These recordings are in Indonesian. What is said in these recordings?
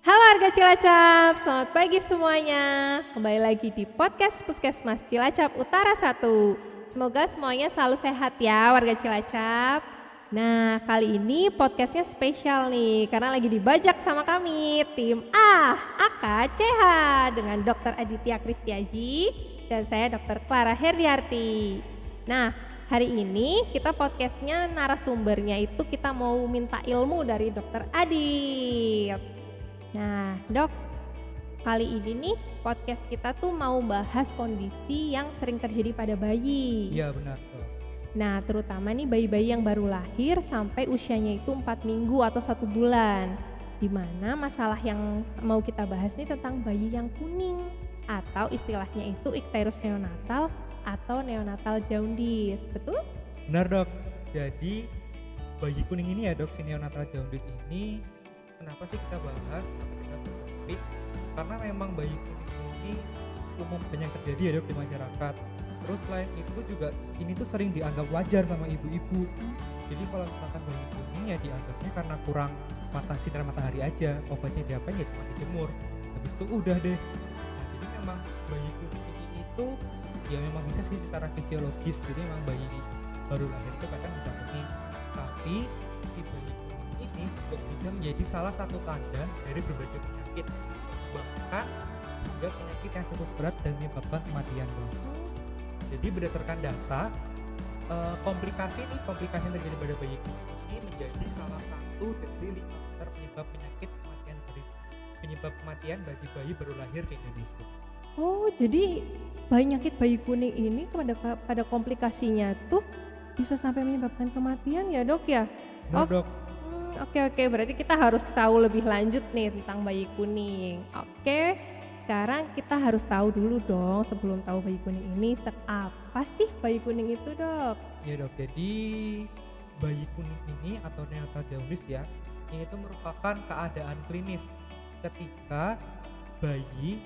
Halo warga Cilacap, selamat pagi semuanya. Kembali lagi di podcast Puskesmas Cilacap Utara 1. Semoga semuanya selalu sehat ya warga Cilacap. Nah, kali ini podcastnya spesial nih karena lagi dibajak sama kami, tim AKCH dengan Dr. Aditya Kristiaji dan saya Dr. Clara Herdiarti. Nah, hari ini kita podcastnya narasumbernya itu kita mau minta ilmu dari Dr. Adit. Nah, Dok, kali ini nih podcast kita tuh mau bahas kondisi yang sering terjadi pada bayi. Iya benar tuh. Nah, terutama nih bayi-bayi yang baru lahir sampai usianya itu 4 minggu atau 1 bulan. Dimana masalah yang mau kita bahas nih tentang bayi yang kuning atau istilahnya itu ikterus neonatal atau neonatal jaundice, betul? Benar dok. Jadi bayi kuning ini ya dok, si neonatal jaundice ini kenapa sih kita bahas, kenapa kita topik? Karena memang bayi kuning ini umum banyak terjadi ya dok di masyarakat. Terus selain itu juga ini tuh sering dianggap wajar sama ibu-ibu. Jadi kalau misalkan bayi kuning ya dianggapnya karena kurang sinar matahari aja, obatnya diapain ya cuma dijemur. Habis itu udah deh. Nah, jadi memang bayi kuning ini itu ya memang bisa sih secara fisiologis. Jadi memang bayi baru lahir itu kadang bisa kuning. Tapi si bayi kuning ini juga bisa menjadi salah satu tanda dari berbagai penyakit. Bahkan hingga penyakit yang cukup berat dan menyebabkan kematian bang. Jadi berdasarkan data, komplikasi yang terjadi pada bayi kuning ini menjadi salah satu dari 5 besar penyebab kematian bagi bayi baru lahir di Indonesia. Oh, jadi penyakit bayi kuning ini pada komplikasinya tuh bisa sampai menyebabkan kematian ya, Dok ya? Benar dok. Oke, berarti kita harus tahu lebih lanjut nih tentang bayi kuning. Oke, sekarang kita harus tahu dulu dong sebelum tahu bayi kuning ini apa sih bayi kuning itu, Dok? Ya dok, jadi bayi kuning ini atau neonatal jaundice ya, ini itu merupakan keadaan klinis ketika bayi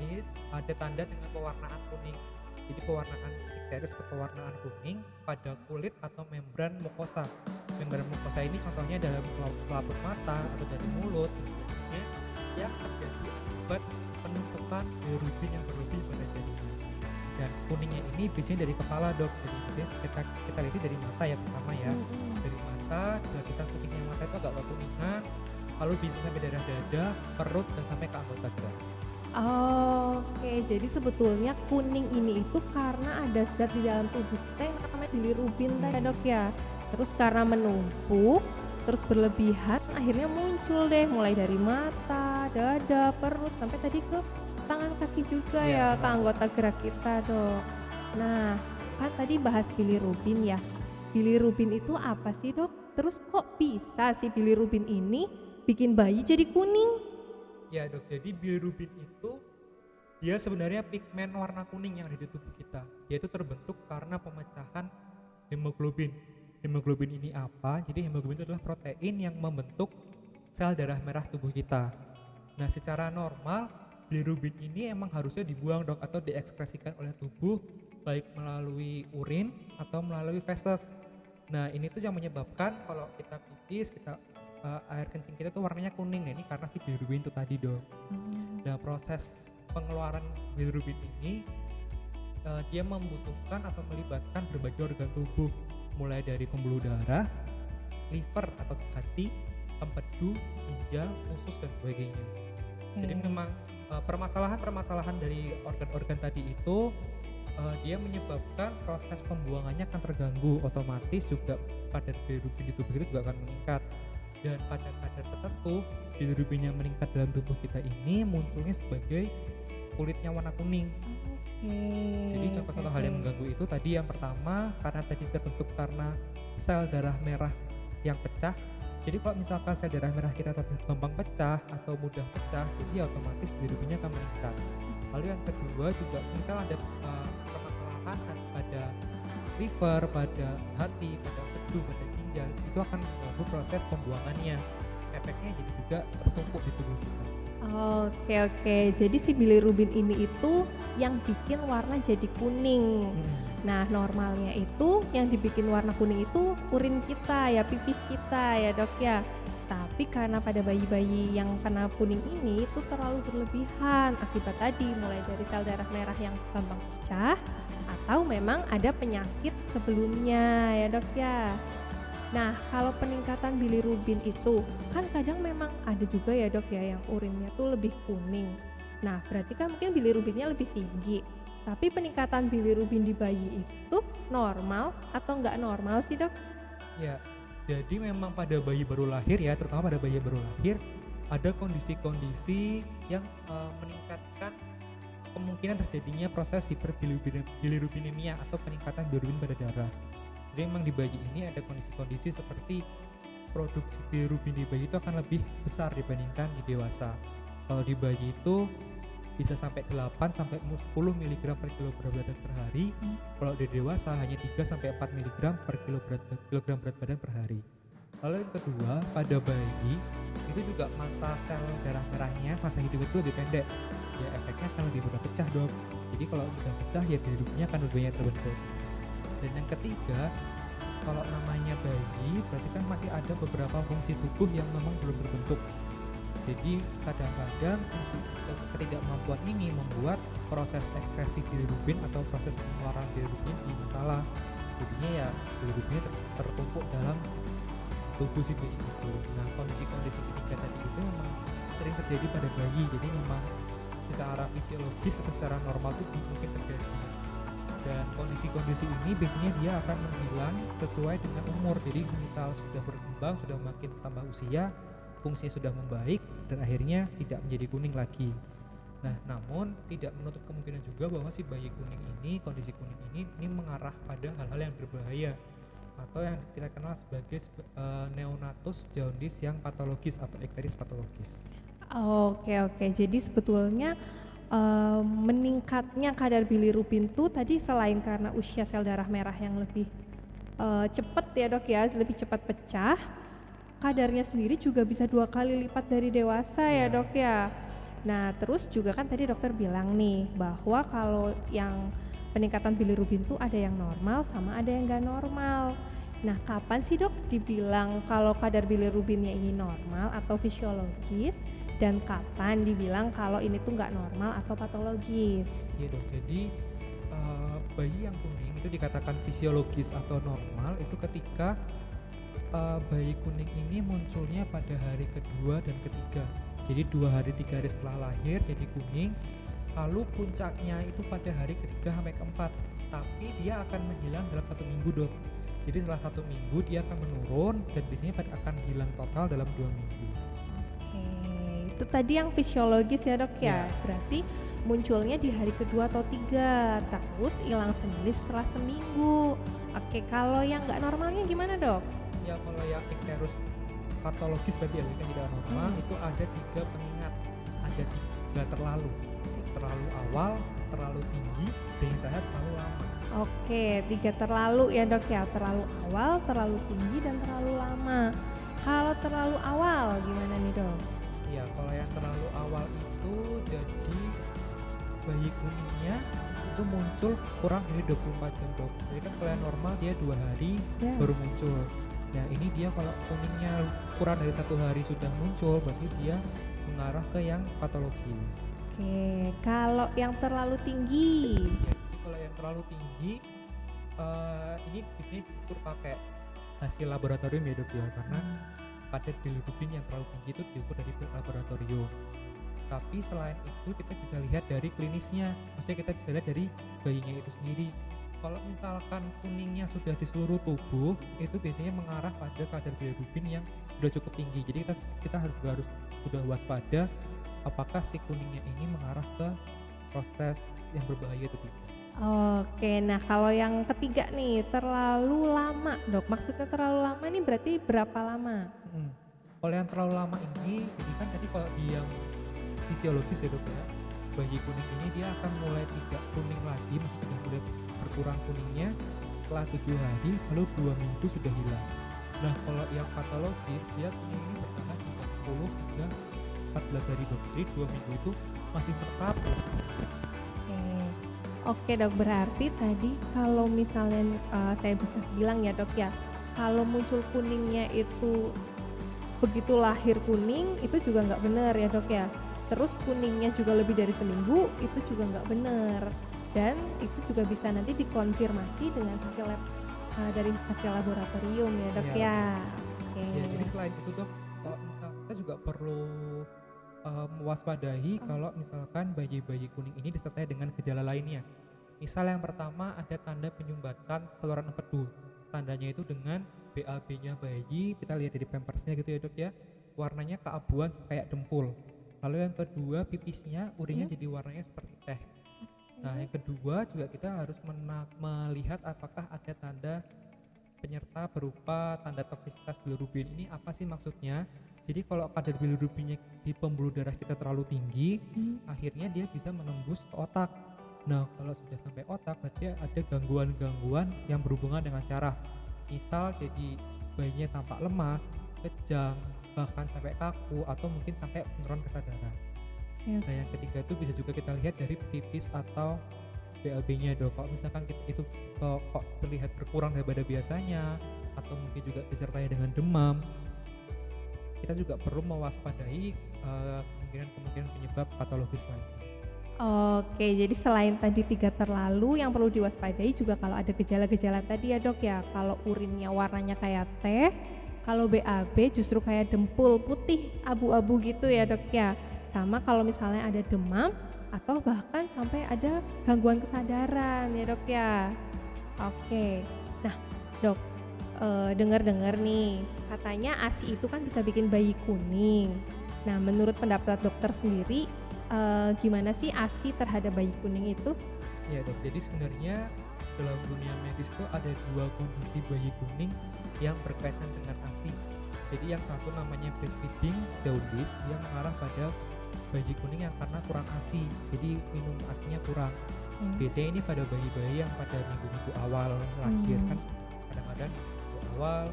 ini ada tanda dengan pewarnaan kuning. Jadi pewarnaan ikterus atau pewarnaan kuning pada kulit atau membran mukosa. Membran mukosa ini contohnya dalam pelapuk mata atau dari mulut, yang terjadi akibat penumpukan bilirubin yang berlebih pada janinnya. Dan kuningnya ini biasanya dari kepala dok. Jadi kita lihat dari mata ya pertama ya. Dari mata, lapisan putihnya mata itu agak kekuningan, lalu bisa sampai daerah dada, perut dan sampai ke anggota gerak. Oke, jadi sebetulnya kuning ini itu karena ada zat di dalam tubuh kita yang namanya bilirubin tadi, Dok ya. Terus karena menumpuk, terus berlebihan, akhirnya muncul deh mulai dari mata, dada, perut sampai tadi ke tangan kaki juga ya, ke anggota gerak kita, Dok. Nah, kan tadi bahas bilirubin ya. Bilirubin itu apa sih, Dok? Terus kok bisa sih bilirubin ini bikin bayi jadi kuning? Ya dok, jadi bilirubin itu dia sebenarnya pigmen warna kuning yang ada di tubuh kita. Dia itu terbentuk karena pemecahan hemoglobin. Hemoglobin ini apa? Jadi hemoglobin itu adalah protein yang membentuk sel darah merah tubuh kita. Nah, secara normal bilirubin ini emang harusnya dibuang dok atau diekspresikan oleh tubuh baik melalui urin atau melalui feses. Nah, ini tuh yang menyebabkan kalau kita pipis, air kencing kita tuh warnanya kuning. Nah, ini karena si bilirubin itu tadi dok. Nah, proses pengeluaran bilirubin ini dia membutuhkan atau melibatkan berbagai organ tubuh, mulai dari pembuluh darah, liver atau hati, empedu, ginjal, usus dan sebagainya. Jadi memang permasalahan dari organ-organ tadi itu dia menyebabkan proses pembuangannya akan terganggu, otomatis juga kadar bilirubin di tubuh kita juga akan meningkat. Dan pada kadar tertentu bilirubin yang meningkat dalam tubuh kita ini munculnya sebagai kulitnya warna kuning. Jadi contoh-contoh hal yang mengganggu itu tadi yang pertama karena tadi terbentuk karena sel darah merah yang pecah. Jadi kalau misalkan sel darah merah kita gampang pecah atau mudah pecah, jadi otomatis bilirubinnya akan meningkat. Lalu yang kedua juga misal ada permasalahan pada liver, pada hati, pada empedu, pada ginjal, itu akan mengganggu proses pembuangannya. Efeknya jadi juga tertumpuk di tubuh kita. Oke, jadi si bilirubin ini itu yang bikin warna jadi kuning. Nah, normalnya itu yang dibikin warna kuning itu urin kita ya, pipis kita ya, Dok ya. Tapi karena pada bayi-bayi yang kena kuning ini itu terlalu berlebihan akibat tadi mulai dari sel darah merah yang gampang pecah atau memang ada penyakit sebelumnya ya dok ya. Nah kalau peningkatan bilirubin itu kan kadang memang ada juga ya dok ya yang urinnya tuh lebih kuning. Nah berarti kan mungkin bilirubinnya lebih tinggi. Tapi peningkatan bilirubin di bayi itu normal atau nggak normal sih dok? Ya, jadi memang pada bayi baru lahir ya, terutama pada bayi baru lahir, ada kondisi-kondisi yang meningkatkan kemungkinan terjadinya proses hiperbilirubinemia atau peningkatan bilirubin pada darah. Jadi memang di bayi ini ada kondisi-kondisi seperti produksi bilirubin di bayi itu akan lebih besar dibandingkan di dewasa. Kalau di bayi itu bisa sampai 8 sampai 10 mg per kilogram berat badan per hari. Kalau di dewasa hanya 3 sampai 4 mg per kilogram berat badan per hari. Lalu yang kedua, pada bayi itu juga masa sel darah merahnya, masa hidup itu lebih pendek. Ya efeknya akan lebih mudah pecah dok. Jadi kalau udah pecah ya bilirubinnya akan lebih banyak terbentuk. Dan yang ketiga, kalau namanya bayi berarti kan masih ada beberapa fungsi tubuh yang memang belum terbentuk. Jadi kadang-kadang fungsi ketidakmampuan ini membuat proses ekskresi bilirubin atau proses pengeluaran bilirubin di masalah. Jadinya ya bilirubinnya tertumpuk dalam tubuh si bayi itu. Nah kondisi-kondisi ketiga tadi itu memang sering terjadi pada bayi. Jadi memang secara fisiologis atau secara normal itu mungkin terjadi. Dan kondisi-kondisi ini biasanya dia akan menghilang sesuai dengan umur. Jadi misal sudah berkembang, sudah makin tambah usia, fungsinya sudah membaik dan akhirnya tidak menjadi kuning lagi. Nah, namun tidak menutup kemungkinan juga bahwa si bayi kuning ini, kondisi kuning ini mengarah pada hal-hal yang berbahaya atau yang kita kenal sebagai neonatus jaundice yang patologis atau icteris patologis. Oke. Jadi sebetulnya meningkatnya kadar bilirubin tuh tadi selain karena usia sel darah merah yang lebih cepat ya dok ya, lebih cepat pecah, kadarnya sendiri juga bisa 2 kali lipat dari dewasa ya dok ya. Nah terus juga kan tadi dokter bilang nih bahwa kalau yang peningkatan bilirubin tuh ada yang normal sama ada yang gak normal. Nah kapan sih dok dibilang kalau kadar bilirubinnya ini normal atau fisiologis, dan kapan dibilang kalau ini tuh gak normal atau patologis? Iya dok, jadi bayi yang kuning itu dikatakan fisiologis atau normal itu ketika bayi kuning ini munculnya pada hari kedua dan ketiga. Jadi 2 hari 3 hari setelah lahir jadi kuning. Lalu puncaknya itu pada hari ketiga sampai keempat. Tapi dia akan menghilang dalam 1 minggu dok. Jadi setelah 1 minggu dia akan menurun dan biasanya akan hilang total dalam 2 minggu. Oke, itu tadi yang fisiologis ya dok ya. Berarti munculnya di hari kedua atau 3, terus hilang sendiri setelah seminggu. Oke, kalau yang nggak normalnya gimana dok? Ya kalau yang icterus patologis berarti ya yang tidak normal itu ada 3 pengingat. Ada 3 terlalu awal, terlalu tinggi, dan yang terakhir terlalu lama. Oke, 3 terlalu ya dok ya, terlalu awal, terlalu tinggi, dan terlalu lama. Kalau terlalu awal gimana nih dok? Ya kalau yang terlalu awal itu jadi bayi kuningnya itu muncul kurang dari 24 jam dok. Jadi kan kalau yang normal dia 2 hari baru muncul. Nah ini dia kalau kuningnya kurang dari 1 hari sudah muncul berarti dia mengarah ke yang patologis. Oke, kalau yang terlalu tinggi? Ya, jadi kalau yang terlalu tinggi ini biasanya diukur pakai hasil laboratorium ya dok ya, karena kadar bilirubin yang terlalu tinggi itu diukur dari laboratorium. Tapi selain itu kita bisa lihat dari klinisnya, maksudnya kita bisa lihat dari bayinya itu sendiri. Kalau misalkan kuningnya sudah di seluruh tubuh, itu biasanya mengarah pada kadar bilirubin yang sudah cukup tinggi. Jadi kita harus sudah waspada apakah si kuningnya ini mengarah ke proses yang berbahaya atau tidak. Oke, nah kalau yang ketiga nih terlalu lama dok, maksudnya terlalu lama nih berarti berapa lama? Kalau yang terlalu lama ini, jadi kan tadi kalau di yang fisiologis ya dok ya, bayi kuning ini dia akan mulai tidak kuning lagi, maksudnya mulai berkurang kuningnya setelah 7 hari, lalu 2 minggu sudah hilang. Nah kalau yang patologis dia kuning ini bertahan hingga 10 hingga 14 hari dok, jadi 2 minggu itu masih tetap. Oke dok, berarti tadi kalau misalnya saya bisa bilang ya dok ya, kalau muncul kuningnya itu begitu lahir kuning itu juga nggak benar ya dok ya. Terus kuningnya juga lebih dari seminggu itu juga nggak benar. Dan itu juga bisa nanti dikonfirmasi dengan hasil lab, dari hasil laboratorium ya dok Iya, ya. benar. Oke. Ya, jadi selain itu dok, kalau misal kita juga perlu mewaspadai kalau misalkan bayi-bayi kuning ini disertai dengan gejala lainnya. Misal yang pertama ada tanda penyumbatan saluran empedu. Tandanya itu dengan BAB-nya bayi, kita lihat dari pampersnya gitu ya dok ya, warnanya keabuan kayak dempul. Lalu yang kedua pipisnya, urinnya jadi warnanya seperti teh. Nah yang kedua juga kita harus melihat apakah ada tanda penyerta berupa tanda toksisitas bilirubin. Ini apa sih maksudnya? Jadi kalau kadar bilirubinnya di pembuluh darah kita terlalu tinggi, akhirnya dia bisa menembus ke otak. Nah kalau sudah sampai otak berarti ada gangguan-gangguan yang berhubungan dengan syaraf. Misal jadi bayinya tampak lemas, kejang, bahkan sampai kaku atau mungkin sampai penurunan kesadaran. Oke. Nah yang ketiga itu bisa juga kita lihat dari pipis atau BAB-nya dok. Kalau misalkan itu kok terlihat berkurang daripada biasanya atau mungkin juga disertai dengan demam, kita juga perlu mewaspadai kemungkinan penyebab patologis lain. Oke, jadi selain tadi 3 terlalu yang perlu diwaspadai juga kalau ada gejala-gejala tadi ya dok ya. Kalau urinnya warnanya kayak teh, kalau BAB justru kayak dempul putih abu-abu gitu ya dok ya. Sama kalau misalnya ada demam atau bahkan sampai ada gangguan kesadaran ya dok ya. Oke, nah dok, dengar-dengar nih katanya ASI itu kan bisa bikin bayi kuning. Nah menurut pendapat dokter sendiri, gimana sih ASI terhadap bayi kuning itu? Ya dok, jadi sebenarnya dalam dunia medis itu ada dua kondisi bayi kuning yang berkaitan dengan ASI. Jadi yang satu namanya breastfeeding jaundice yang mengarah pada bayi kuning yang karena kurang ASI, jadi minum ASInya kurang. Biasanya ini pada bayi-bayi yang pada minggu-minggu awal lahir kan kadang-kadang minggu awal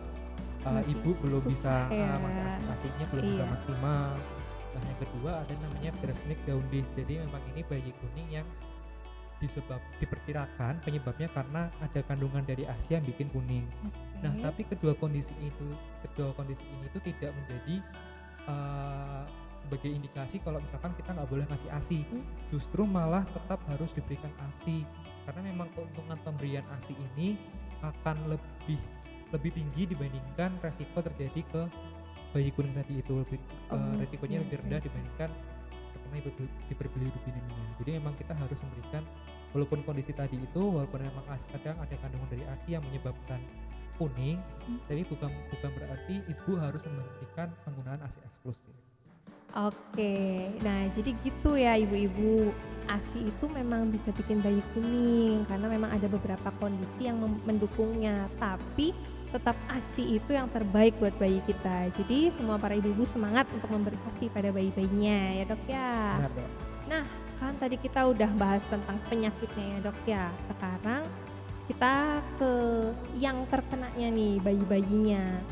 Masih ibu belum bisa susah ya. masa ASI-nya belum bisa Iya. maksimal. Nah yang kedua ada namanya breast milk jaundice, jadi memang ini bayi kuning yang diperkirakan penyebabnya karena ada kandungan dari ASI yang bikin kuning. Nah Oke. tapi kedua kondisi ini itu tidak menjadi sebagai indikasi kalau misalkan kita nggak boleh ngasih ASI. Justru malah tetap harus diberikan ASI karena memang keuntungan pemberian ASI ini akan lebih tinggi dibandingkan resiko terjadi ke bayi kuning tadi itu. Resikonya lebih rendah dibandingkan terkena hiperbilirubinemia. Jadi memang kita harus memberikan, walaupun kondisi tadi itu, walaupun memang kadang ada kandungan dari ASI yang menyebabkan kuning, tapi bukan berarti ibu harus menghentikan penggunaan ASI eksklusif. Oke, nah jadi gitu ya ibu-ibu, ASI itu memang bisa bikin bayi kuning karena memang ada beberapa kondisi yang mendukungnya, tapi tetap ASI itu yang terbaik buat bayi kita. Jadi semua para ibu-ibu semangat untuk memberi ASI pada bayi-bayinya ya dok ya. Benar dok. Nah kan tadi kita udah bahas tentang penyakitnya ya dok ya, sekarang kita ke yang terkenanya nih, bayi-bayinya.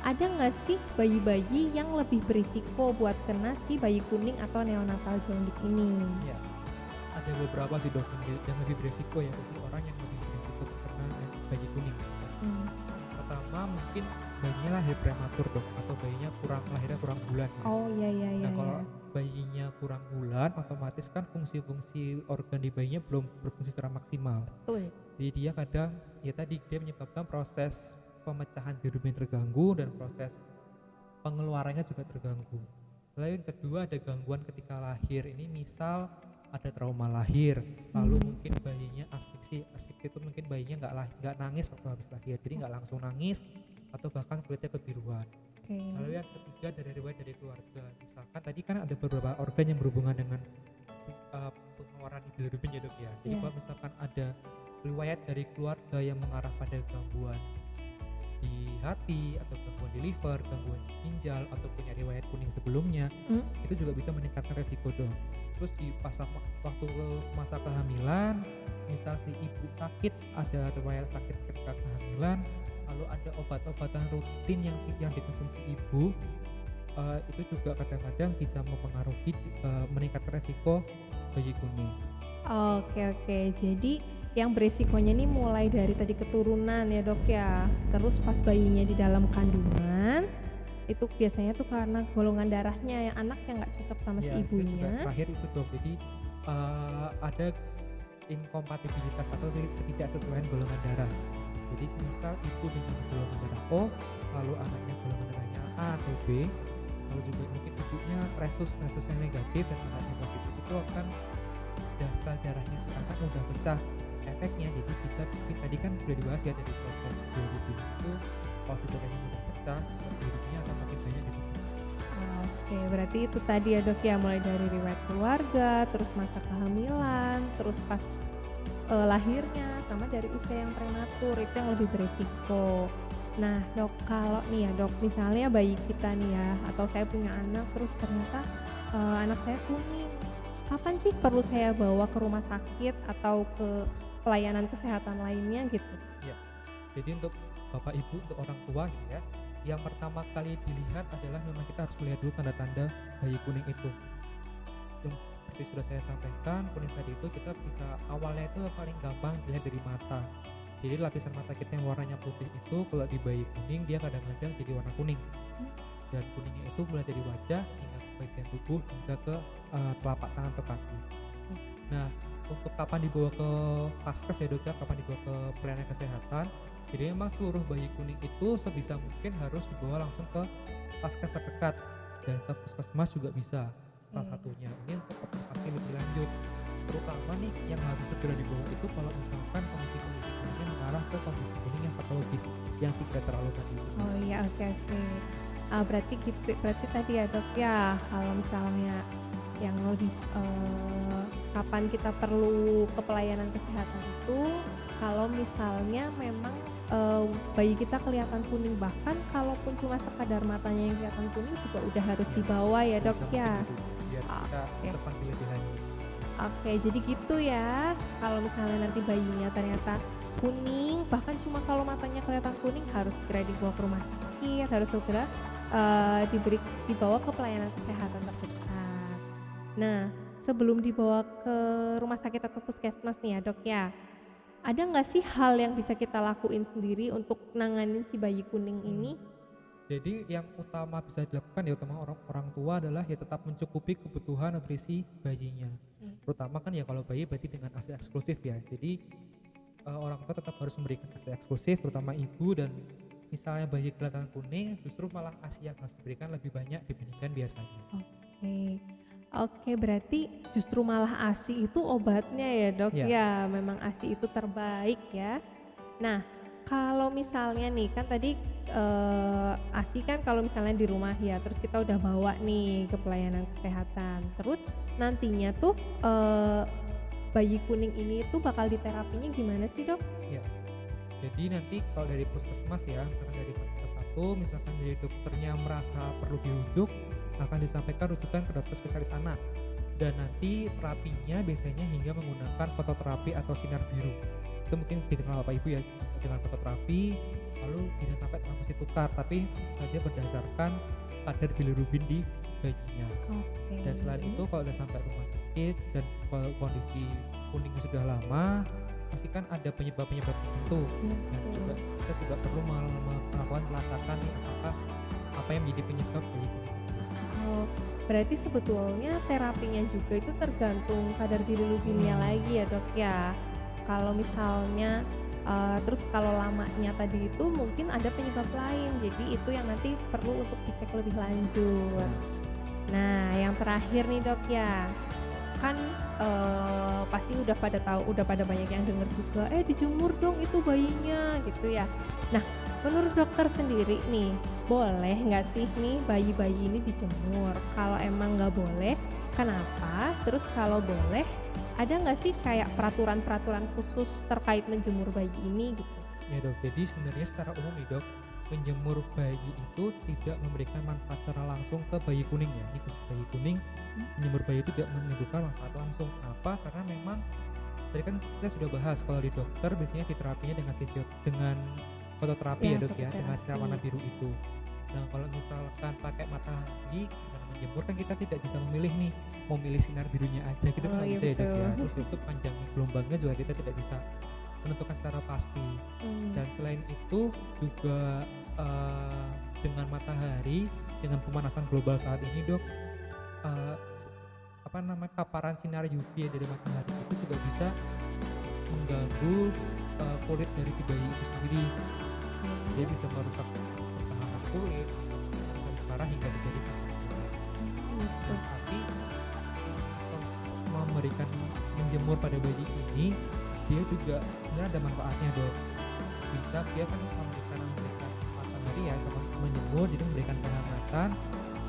Ada nggak sih bayi-bayi yang lebih berisiko buat kena si bayi kuning atau neonatal jaundice ini? Ya, ada beberapa sih dok yang lebih beresiko ya, jadi orang yang lebih beresiko terkena bayi kuning. Pertama mungkin bayinya lahir prematur dok, atau bayinya lahirnya kurang bulan ya. Oh iya iya iya. Nah kalau bayinya kurang bulan, otomatis kan fungsi-fungsi organ di bayinya belum berfungsi secara maksimal. Betul. Jadi dia kadang ya tadi dia menyebabkan proses pemecahan bilirubin terganggu dan proses pengeluarannya juga terganggu. Lalu yang kedua ada gangguan ketika lahir. Ini misal ada trauma lahir, lalu mungkin bayinya asfiksi. Asfiksi itu mungkin bayinya nggak nangis waktu habis lahir, jadi nggak langsung nangis atau bahkan kulitnya kebiruan. Oke. Lalu yang ketiga dari riwayat dari keluarga. Misalkan tadi kan ada beberapa organ yang berhubungan dengan pengeluaran bilirubin ya dok ya. Jadi Iya. kalau misalkan ada riwayat dari keluarga yang mengarah pada gangguan di hati atau gangguan di liver, gangguan di ginjal atau punya riwayat kuning sebelumnya, itu juga bisa meningkatkan resiko dok. Terus di waktu masa kehamilan, misal si ibu sakit, ada riwayat sakit ketika kehamilan, lalu ada obat-obatan rutin yang dikonsumsi ibu, itu juga kadang-kadang bisa mempengaruhi meningkatkan resiko bayi kuning. Oke, jadi yang beresikonya nih mulai dari tadi keturunan ya dok ya, terus pas bayinya di dalam kandungan, itu biasanya tuh karena golongan darahnya yang anak yang nggak cocok sama si Ya, itu juga ibunya. terakhir itu dok. Jadi ada inkompatibilitas atau ketidaksesuaian golongan darah. Jadi misal ibu dengan golongan darah O, lalu anaknya golongan darahnya A atau B, lalu juga mungkin ibunya resusnya negatif dan anaknya positif, itu akan dasar darahnya si anak mudah pecah. Efeknya jadi bisa mungkin tadi kan sudah dibahas ya dari proses bilirubin itu, kalau darahnya mudah pecah, bilirubinnya akan makin banyak di tubuh. Oke, berarti itu tadi ya dok ya, mulai dari riwayat keluarga, terus masa kehamilan, terus pas lahirnya, sama dari usia yang prematur itu yang lebih beresiko. Nah dok, kalau nih ya dok, misalnya bayi kita nih ya, atau saya punya anak terus ternyata anak saya kuning, kapan sih perlu saya bawa ke rumah sakit atau ke pelayanan kesehatan lainnya gitu? Ya, jadi untuk bapak ibu, untuk orang tua gitu ya, yang pertama kali dilihat adalah memang kita harus melihat dulu tanda-tanda bayi kuning itu. Yang seperti sudah saya sampaikan, kuning tadi itu kita bisa awalnya itu paling gampang dilihat dari mata. Jadi lapisan mata kita yang warnanya putih itu kalau di bayi kuning dia kadang-kadang jadi warna kuning. Dan kuningnya itu mulai dari wajah hingga ke bagian tubuh hingga ke telapak tangan atau kaki. Nah, untuk kapan dibawa ke Vaskes ya dok ya, kapan dibawa ke pelayanan kesehatan, jadi memang seluruh bayi kuning itu sebisa mungkin harus dibawa langsung ke Vaskes terdekat, dan ke puskesmas juga bisa salah satunya. Ini untuk observasi lebih lanjut, terutama nih yang harus segera dibawa itu kalau misalkan kondisi kuningnya mengarah ke kondisi kuning yang patologis yang tidak terlalu tadi. Oh iya, oke oke. Berarti gitu, berarti tadi ya dok ya, kalau misalnya yang lebih kapan kita perlu ke pelayanan kesehatan itu kalau misalnya memang bayi kita kelihatan kuning, bahkan kalaupun cuma sekadar matanya yang kelihatan kuning juga udah harus dibawa ya dok Sebisa ya. mungkin itu, biar kita Oke. observasi lebih lanjut. Oke, jadi gitu ya. Kalau misalnya nanti bayinya ternyata kuning, bahkan cuma kalau matanya kelihatan kuning harus segera dibawa ke rumah sakit, harus segera dibawa ke pelayanan kesehatan terdekat. Nah, sebelum dibawa ke rumah sakit atau puskesmas nih ya dok ya, ada nggak sih hal yang bisa kita lakuin sendiri untuk nanganin si bayi kuning ini? Jadi yang utama bisa dilakukan ya utama orang tua adalah ya tetap mencukupi kebutuhan nutrisi bayinya. Terutama kan ya kalau bayi berarti dengan ASI eksklusif ya. Jadi orang tua tetap harus memberikan ASI eksklusif terutama ibu, dan misalnya bayi kelihatan kuning justru malah ASI yang harus diberikan lebih banyak dibandingkan biasanya. Oke. Oke, berarti justru malah ASI itu obatnya ya dok Ya. ya, memang ASI itu terbaik ya. Nah, kalau misalnya nih kan tadi ASI kan kalau misalnya di rumah ya, terus kita udah bawa nih ke pelayanan kesehatan, terus nantinya tuh bayi kuning ini tuh bakal diterapinya gimana sih dok? Ya. Jadi nanti kalau dari puskesmas ya, misalkan dari puskesmas 1, misalkan dari dokternya merasa perlu dirujuk, akan disampaikan rujukan ke dokter spesialis anak. Dan nanti terapinya biasanya hingga menggunakan fototerapi atau sinar biru. Itu mungkin dikenal Bapak Ibu ya dengan fototerapi, lalu bisa sampai transfusi tukar, tapi tentu saja berdasarkan kadar bilirubin di bayinya. Oke. Dan selain itu kalau udah sampai rumah sakit dan kalau kondisi kuningnya sudah lama, pasti kan ada penyebab-penyebab tertentu, dan juga kita juga perlu melakukan pelacakan nih apakah apa yang menjadi penyebab bayi kuning. Oh, berarti sebetulnya terapinya juga itu tergantung kadar bilirubinnya lagi ya dok ya. Kalau misalnya terus kalau lamanya tadi itu mungkin ada penyebab lain, jadi itu yang nanti perlu untuk dicek lebih lanjut. Nah, yang terakhir nih dok ya, kan pasti udah pada tahu, udah pada banyak yang denger juga, dijemur dong itu bayinya gitu ya. Nah, menurut dokter sendiri nih, boleh nggak sih nih bayi-bayi ini dijemur? Kalau emang nggak boleh, kenapa? Terus kalau boleh, ada nggak sih kayak peraturan-peraturan khusus terkait menjemur bayi ini gitu? Ya dok, jadi sebenarnya secara umum nih dok, menjemur bayi itu tidak memberikan manfaat secara langsung ke bayi kuning ya. Ini khusus bayi kuning, menjemur bayi itu tidak menimbulkan manfaat langsung. Kenapa? Karena memang tadi kan kita sudah bahas kalau di dokter biasanya diterapinya dengan fototerapi ya dok ya, dengan sinar warna biru itu. Nah kalau misalkan pakai matahari karena menjemur kan kita tidak bisa memilih nih, mau milih sinar birunya aja gitu kan nggak bisa ya dok ya. Terus itu panjang gelombangnya juga kita tidak bisa menentukan secara pasti. Dan selain itu juga dengan matahari, dengan pemanasan global saat ini dok, eh, paparan sinar UV dari matahari itu juga bisa mengganggu kulit dari si bayi itu sendiri. Dia bisa merusak pertahanan kulit dan parah hingga terjadi kanker. Gitu. Tapi memberikan menjemur pada bayi ini, dia juga sebenarnya ada manfaatnya dok. Bisa dia kan memberikan matahari ya, sama menjemur, jadi memberikan kehangatan,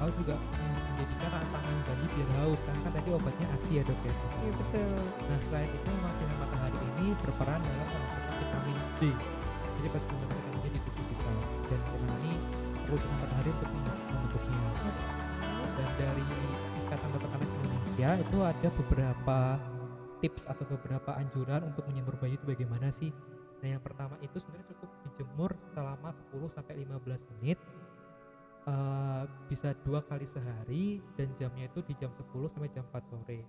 lalu juga menjadikan tangan bayi biar haus, karena kan tadi obatnya ASI ya dok ya. Iya betul. Nah selain itu memang sinar matahari ini berperan dalam menumbuhkan vitamin D. Jadi pas vitamin D di tubuh kita, dan memang ini perlu sinar matahari untuk membentuknya. Dan dari Ikatan Dokter Anak Indonesia itu ada beberapa tips atau beberapa anjuran untuk menjemur bayi itu bagaimana sih. Nah yang pertama itu sebenarnya cukup dijemur selama 10-15 menit, bisa 2 kali sehari, dan jamnya itu di jam 10 sampai jam 4 sore.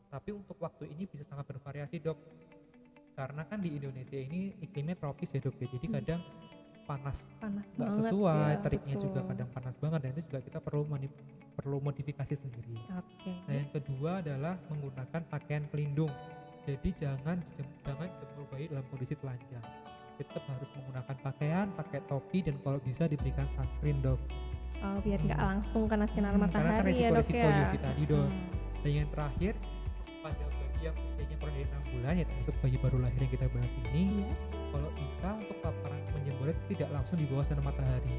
Tapi untuk waktu ini bisa sangat bervariasi dok, karena kan di Indonesia ini iklimnya tropis ya dok ya, jadi kadang panas nggak banget sesuai, ya, teriknya betul. juga kadang panas banget, dan itu juga kita perlu modifikasi sendiri. Oke. Nah yang kedua adalah menggunakan pakaian pelindung. Jadi jangan jemur bayi dalam kondisi telanjang. Tetap harus menggunakan pakaian, pakai topi, dan kalau bisa diberikan sunscreen dok. Oh, biar nggak langsung kena sinar Karena kan matahari ya dok resiko ya. UV tadi dok. Hmm. Dan yang terakhir, pada bayi yang usianya kurang dari 6 bulan, ya termasuk bayi baru lahir yang kita bahas ini, Iya. kalau bisa untuk paparan menjemurnya tidak langsung di bawah sinar matahari.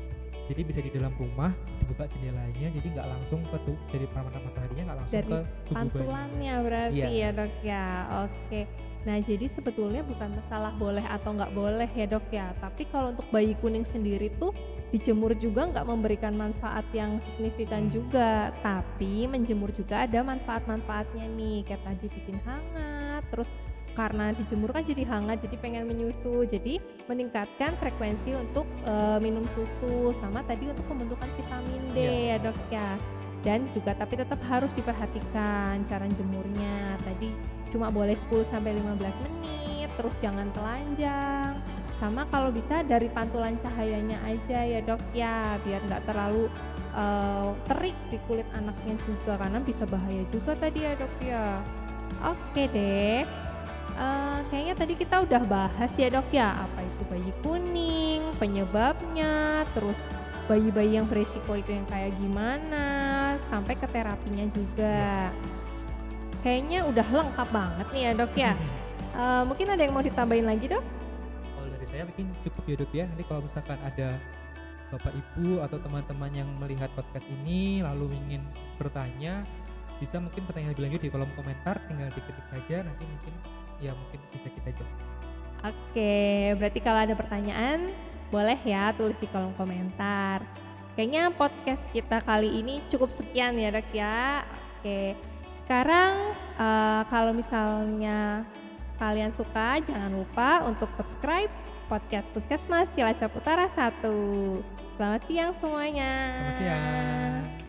Jadi bisa di dalam rumah, dibuka jendelanya, jadi nggak langsung ke dari paparan mataharinya nggak langsung Dari ke tubuh bayi. Pantulannya berarti Iya. ya dok ya. Oke. Nah jadi sebetulnya bukan masalah boleh atau nggak boleh ya dok ya. Tapi kalau untuk bayi kuning sendiri tuh dijemur juga nggak memberikan manfaat yang signifikan juga. Tapi menjemur juga ada manfaat-manfaatnya nih. Kayak tadi bikin hangat. Terus karena dijemur kan jadi hangat, jadi pengen menyusu. Jadi meningkatkan frekuensi untuk minum susu. Sama tadi untuk pembentukan vitamin D Iya. ya dok ya. Dan juga tapi tetap harus diperhatikan cara jemurnya. Tadi cuma boleh 10-15 menit, terus jangan telanjang. Sama kalau bisa dari pantulan cahayanya aja ya dok ya, biar nggak terlalu terik di kulit anaknya juga, karena bisa bahaya juga tadi ya dok ya. Oke deh. Kayaknya tadi kita udah bahas ya dok ya, apa itu bayi kuning, penyebabnya, terus bayi-bayi yang beresiko itu yang kayak gimana, sampai ke terapinya juga. Kayaknya udah lengkap banget nih ya dok ya. Mungkin ada yang mau ditambahin lagi dok? Kalau dari saya mungkin cukup ya dok ya. Nanti kalau misalkan ada bapak ibu atau teman-teman yang melihat podcast ini lalu ingin bertanya, bisa mungkin pertanyaan lebih lanjut di kolom komentar, tinggal diketik saja, nanti mungkin bisa kita jawab. Oke, berarti kalau ada pertanyaan boleh ya tulis di kolom komentar. Kayaknya podcast kita kali ini cukup sekian ya dok ya. Oke, sekarang kalau misalnya kalian suka, jangan lupa untuk subscribe podcast Puskesmas Cilacap Utara 1. Selamat siang semuanya. Selamat siang.